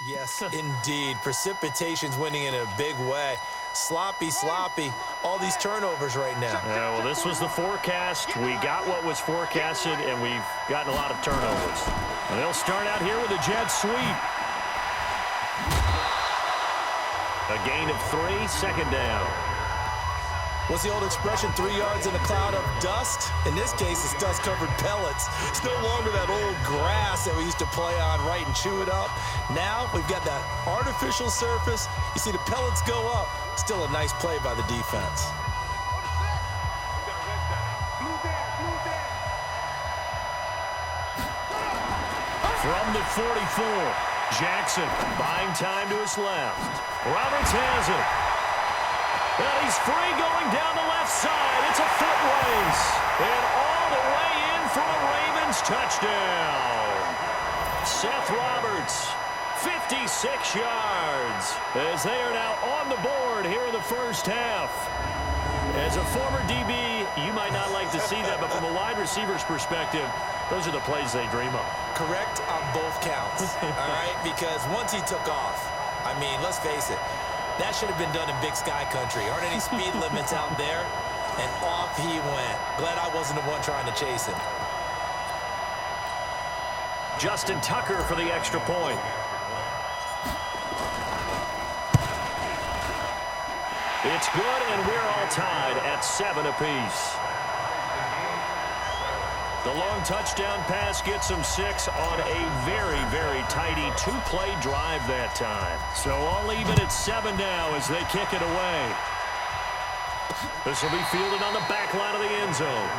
Yes, indeed. Precipitation's winning in a big way. Sloppy, all these turnovers right now. Yeah, well, this was the forecast. We got what was forecasted, and we've gotten a lot of turnovers. And they'll start out here with a jet sweep. A gain of 3, second down. What's the old expression, 3 yards in a cloud of dust? In this case, it's dust-covered pellets. It's no longer that old grass that we used to play on, right, and chew it up. Now we've got that artificial surface. You see the pellets go up. Still a nice play by the defense. From the 44, Jackson buying time to his left. Roberts has it. And he's free going down the left side. It's a foot race. And all the way in for a Ravens touchdown. Seth Roberts, 56 yards, as they are now on the board here in the first half. As a former DB, you might not like to see that, but from a wide receiver's perspective, those are the plays they dream of. Correct on both counts, all right? Because once he took off, I mean, let's face it, that should have been done in Big Sky Country. Aren't any speed limits out there? And off he went. Glad I wasn't the one trying to chase him. Justin Tucker for the extra point. It's good, and we're all tied at 7 apiece. The long touchdown pass gets them 6 on a very, very tidy 2-play drive that time. So all even at 7 now as they kick it away. This will be fielded on the back line of the end zone.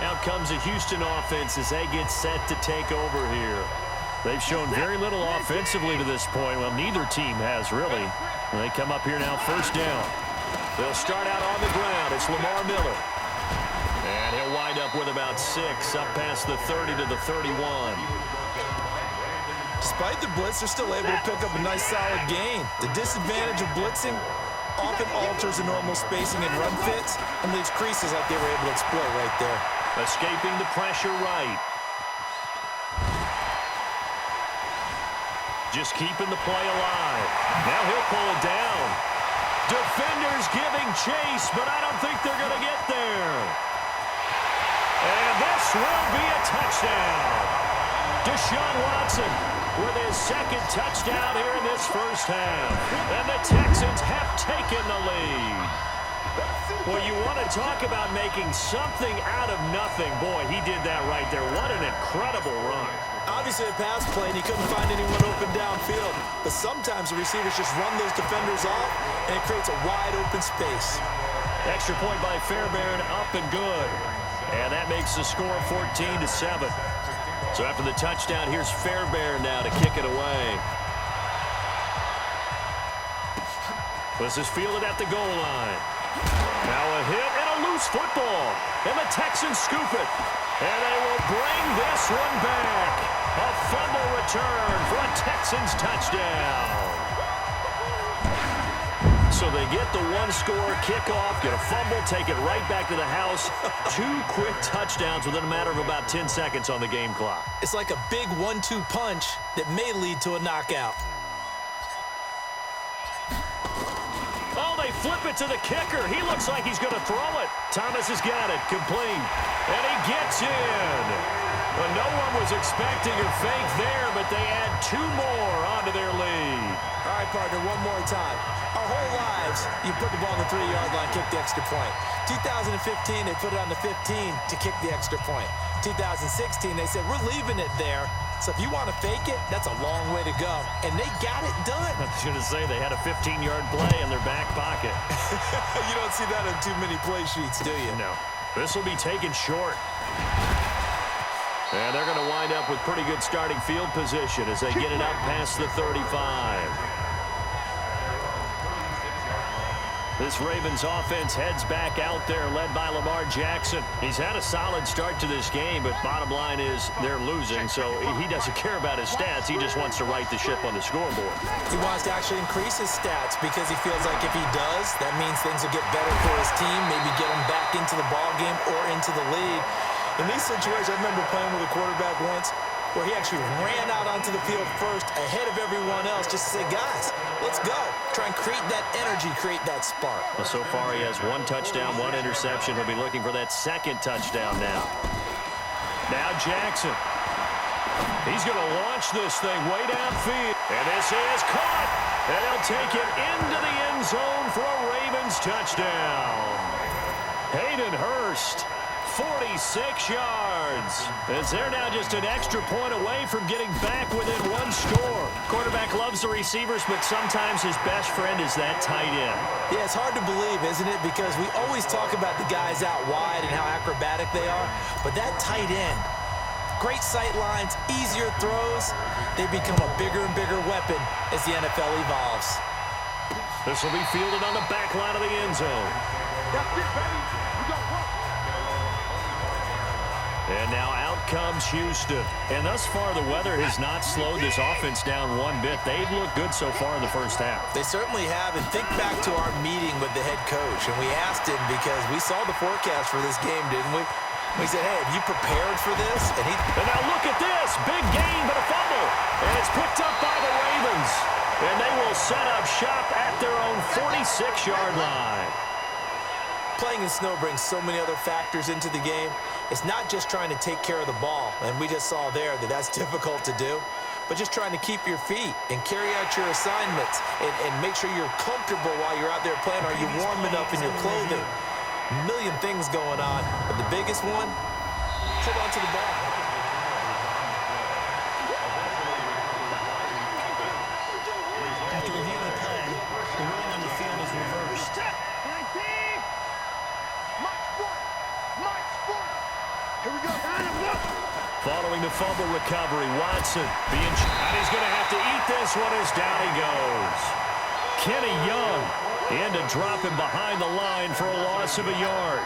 Out comes the Houston offense as they get set to take over here. They've shown very little offensively to this point. Well, neither team has really. And they come up here now, first down. They'll start out on the ground. It's Lamar Miller. And he'll wind up with about 6, up past the 30 to the 31. Despite the blitz, they're still able to pick up a nice solid gain. The disadvantage of blitzing often alters the normal spacing and run fits and leaves creases like they were able to exploit right there. Escaping the pressure right. Just keeping the play alive. Now he'll pull it down. Defenders giving chase, but I don't think they're going to get there. And this will be a touchdown. Deshaun Watson with his second touchdown here in this first half. And the Texans have taken the lead. Well, you want to talk about making something out of nothing. Boy, he did that right there. What an incredible run. Obviously a pass play, and he couldn't find anyone open downfield. But sometimes the receivers just run those defenders off, and it creates a wide-open space. Extra point by Fairbairn, up and good. And that makes the score 14-7. So after the touchdown, here's Fairbairn now to kick it away. This is fielded at the goal line. Now a hit and a loose football. And the Texans scoop it. And they will bring this one back. A fumble return for a Texans touchdown. So they get the one-score kickoff, get a fumble, take it right back to the house. 2 quick touchdowns within a matter of about 10 seconds on the game clock. It's like a big 1-2 punch that may lead to a knockout. Oh, they flip it to the kicker. He looks like he's going to throw it. Thomas has got it, complete. And he gets in. Well, no one was expecting a fake there, but they add 2 more onto their lead. All right, partner, one more time. Our whole lives, you put the ball on the 3-yard line, kick the extra point. 2015, they put it on the 15 to kick the extra point. 2016, they said, we're leaving it there. So if you want to fake it, that's a long way to go. And they got it done. I was going to say they had a 15-yard play in their back pocket. You don't see that on too many play sheets, do you? No. This will be taken short. And they're going to wind up with pretty good starting field position as they get it up past the 35. This Ravens offense heads back out there, led by Lamar Jackson. He's had a solid start to this game, but bottom line is they're losing, so he doesn't care about his stats. He just wants to right the ship on the scoreboard. He wants to actually increase his stats because he feels like if he does, that means things will get better for his team, maybe get him back into the ball game or into the lead. In these situations, I remember playing with a quarterback once where he actually ran out onto the field first ahead of everyone else just to say, guys, let's go. Try and create that energy, create that spark. Well, so far he has 1 touchdown, 1 interception. He'll be looking for that 2nd touchdown now. Now Jackson. He's going to launch this thing way downfield. And this is caught. And he'll take it into the end zone for a Ravens touchdown. Hayden Hurst, 46 yards. As they're now just an extra point away from getting back within 1 score. Quarterback loves the receivers, but sometimes his best friend is that tight end. Yeah, it's hard to believe, isn't it? Because we always talk about the guys out wide and how acrobatic they are. But that tight end, great sight lines, easier throws, they become a bigger and bigger weapon as the NFL evolves. This will be fielded on the back line of the end zone. That's it, baby. We got work. And now out comes Houston. And thus far, the weather has not slowed this offense down one bit. They've looked good so far in the first half. They certainly have. And think back to our meeting with the head coach. And we asked him because we saw the forecast for this game, didn't we? We said, hey, have you prepared for this? And now look at this. Big gain, but a fumble. And it's picked up by the Ravens. And they will set up shop at their own 46-yard line. Playing in snow brings so many other factors into the game. It's not just trying to take care of the ball, and we just saw there that that's difficult to do, but just trying to keep your feet and carry out your assignments and make sure you're comfortable while you're out there playing. Are you warm enough in your clothing? A million things going on, but the biggest one, hold on to the ball. After reviewing the play, the ruling on the field is reversed. Following the fumble recovery, Watson and he's going to have to eat this one as down he goes. Kenny Young in to drop him behind the line for a loss of a yard.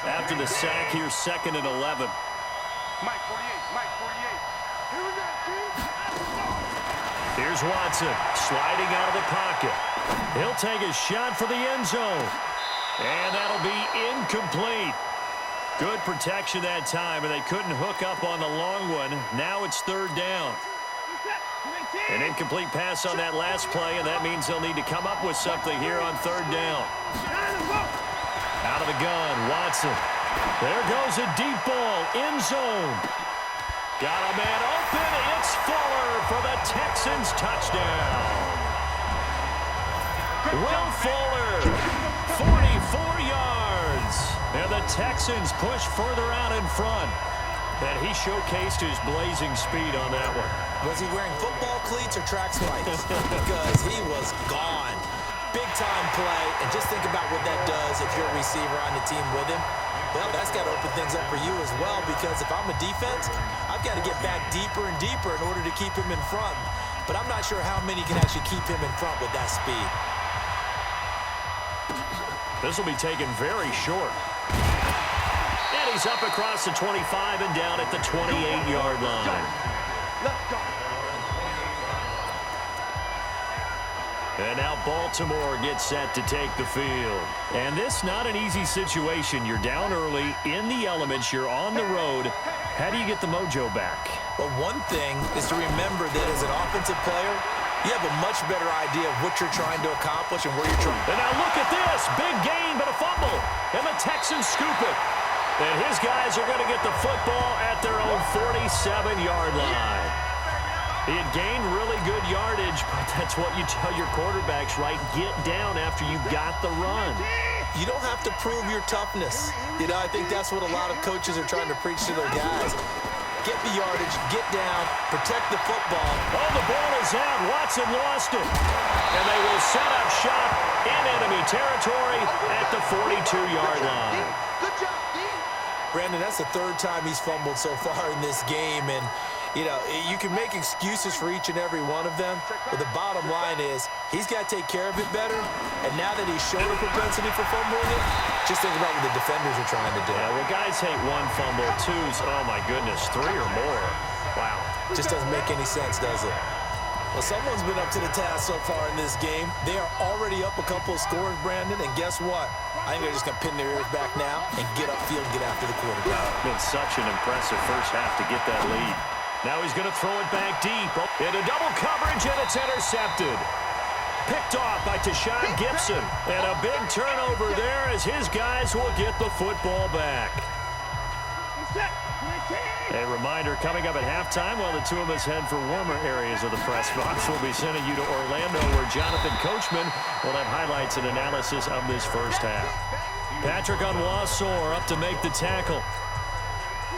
After the sack here, 2nd and 11. Mike 48, Mike 48. Here we go, team. Here's Watson sliding out of the pocket. He'll take a shot for the end zone. And that'll be incomplete. Good protection that time, and they couldn't hook up on the long one. Now it's 3rd down. An incomplete pass on that last play, and that means they'll need to come up with something here on 3rd down. Out of the gun, Watson. There goes a deep ball, end zone. Got a man open. It's Fuller for the Texans touchdown. Will Fuller, 44 yards. And the Texans push further out in front. And he showcased his blazing speed on that one. Was he wearing football cleats or track spikes? Because he was gone. Big-time play. And just think about what that does if you're a receiver on the team with him. Well, that's got to open things up for you as well, because if I'm a defense, I've got to get back deeper and deeper in order to keep him in front. But I'm not sure how many can actually keep him in front with that speed. This will be taken very short. And he's up across the 25 and down at the 28-yard line. Let's go. And now Baltimore gets set to take the field. And this not an easy situation. You're down early, in the elements, you're on the road. How do you get the mojo back? Well, one thing is to remember that as an offensive player, you have a much better idea of what you're trying to accomplish and where you're trying. And now look at this. Big gain, but a fumble. And the Texans scoop it. And his guys are going to get the football at their own 47-yard line. He had gained really good yardage, but that's what you tell your quarterbacks, right? Get down after you got the run. You don't have to prove your toughness. You know, I think that's what a lot of coaches are trying to preach to their guys. Get the yardage, get down, protect the football. Oh, the ball is out. Watson lost it. And they will set up shop in enemy territory at the 42-yard line. Good job, Steve. Brandon, that's the 3rd time he's fumbled so far in this game. And, you know, you can make excuses for each and every one of them. But the bottom line is he's got to take care of it better. And now that he's shown a propensity for fumbling it, just think about what the defenders are trying to do. Yeah, well, guys hate 1 fumble, 2's, oh, my goodness, 3 or more. Wow. Just doesn't make any sense, does it? Well, someone's been up to the task so far in this game. They are already up a couple of scores, Brandon, and guess what? I think they're just going to pin their ears back now and get upfield and get after the quarterback. Been such an impressive first half to get that lead. Now he's going to throw it back deep. Into double coverage, and it's intercepted. Picked off by Tashawn Gibson. And a big turnover there as his guys will get the football back. A reminder, coming up at halftime, while the two of us head for warmer areas of the press box, we'll be sending you to Orlando, where Jonathan Coachman will have highlights and analysis of this first half. Patrick Onwuasor up to make the tackle.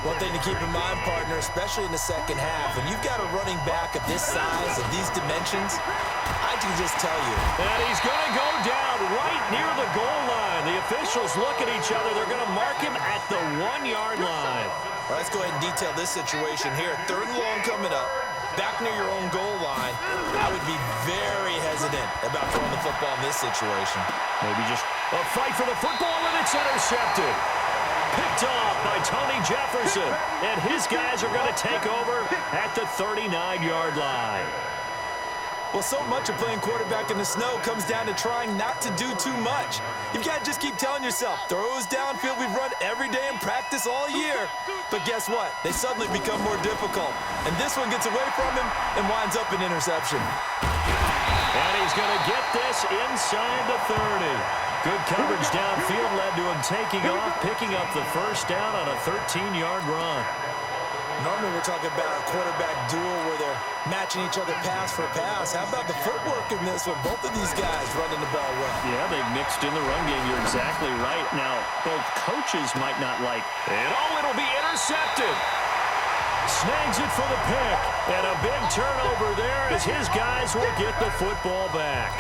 One thing to keep in mind, partner, especially in the second half, when you've got a running back of this size and these dimensions, I can just tell you. And he's going to go down right near the goal line. The officials look at each other. They're going to mark him at the 1-yard line. All right, let's go ahead and detail this situation here. 3rd and long coming up, back near your own goal line. I would be very hesitant about throwing the football in this situation. Maybe just a fight for the football, and it's intercepted. Picked off by Tony Jefferson, and his guys are going to take over at the 39-yard line. Well, so much of playing quarterback in the snow comes down to trying not to do too much. You've got to just keep telling yourself, throws downfield we've run every day in practice all year. But guess what? They suddenly become more difficult. And this one gets away from him and winds up an interception. And he's going to get this inside the 30. Good coverage downfield led to him taking off, picking up the first down on a 13-yard run. Normally we're talking about a quarterback duel where they're matching each other pass for pass. How about the footwork in this one? Both of these guys running the ball well. Yeah, they mixed in the run game. You're exactly right. Now, both coaches might not like it. Oh, it'll be intercepted. Snags it for the pick. And a big turnover there as his guys will get the football back.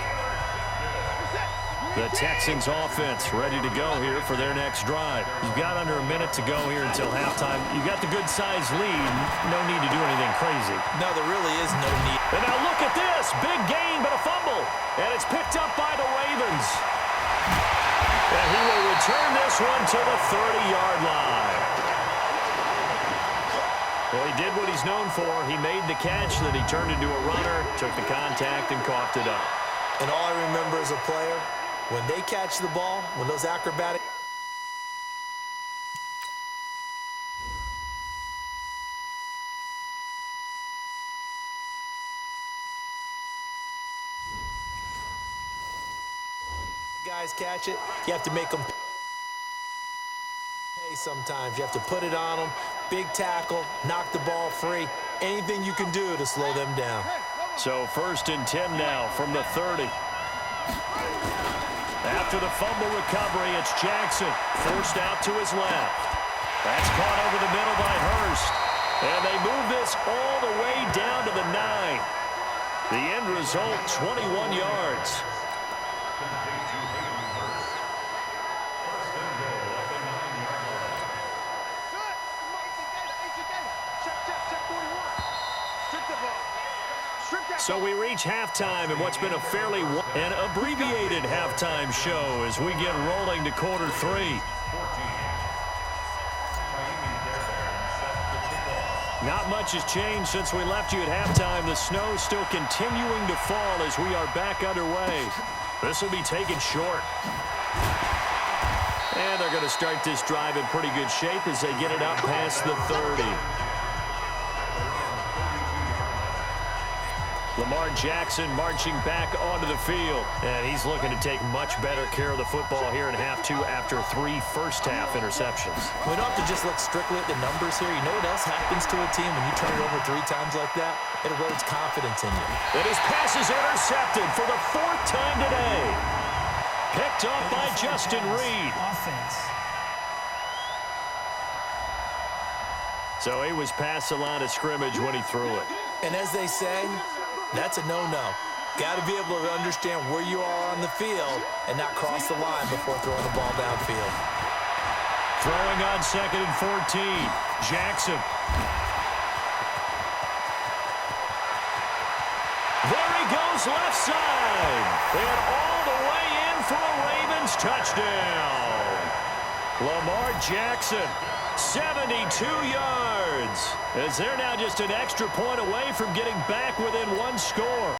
The Texans offense ready to go here for their next drive. You've got under a minute to go here until halftime. You've got the good-sized lead. No need to do anything crazy. No, there really is no need. And now look at this. Big gain, but a fumble. And it's picked up by the Ravens. And he will return this one to the 30-yard line. Well, he did what he's known for. He made the catch, then he turned into a runner, took the contact, and coughed it up. And all I remember as a player, when they catch the ball, when those acrobatic... guys catch it, you have to make them pay sometimes. You have to put it on them, big tackle, knock the ball free. Anything you can do to slow them down. So 1st and 10 now from the 30. After the fumble recovery, it's Jackson, forced out to his left. That's caught over the middle by Hurst. And they move this all the way down to the 9. The end result, 21 yards. So we reach halftime in what's been a fairly an abbreviated halftime show as we get rolling to quarter 3. Not much has changed since we left you at halftime. The snow still continuing to fall as we are back underway. This will be taken short. And they're going to start this drive in pretty good shape as they get it out past the 30. Lamar Jackson marching back onto the field. And he's looking to take much better care of the football here in half 2 after 3 first-half interceptions. We don't have to just look strictly at the numbers here. You know what else happens to a team when you turn it over 3 times like that? It erodes confidence in you. And his pass is intercepted for the 4th time today. Picked off by Justin Reed. Offense. So he was past the line of scrimmage when he threw it. And as they say, that's a no-no. Got to be able to understand where you are on the field and not cross the line before throwing the ball downfield. Throwing on 2nd and 14. Jackson. There he goes left side. And all the way in for a Ravens touchdown. Lamar Jackson 72 yards. As they're now just an extra point away from getting back within one score.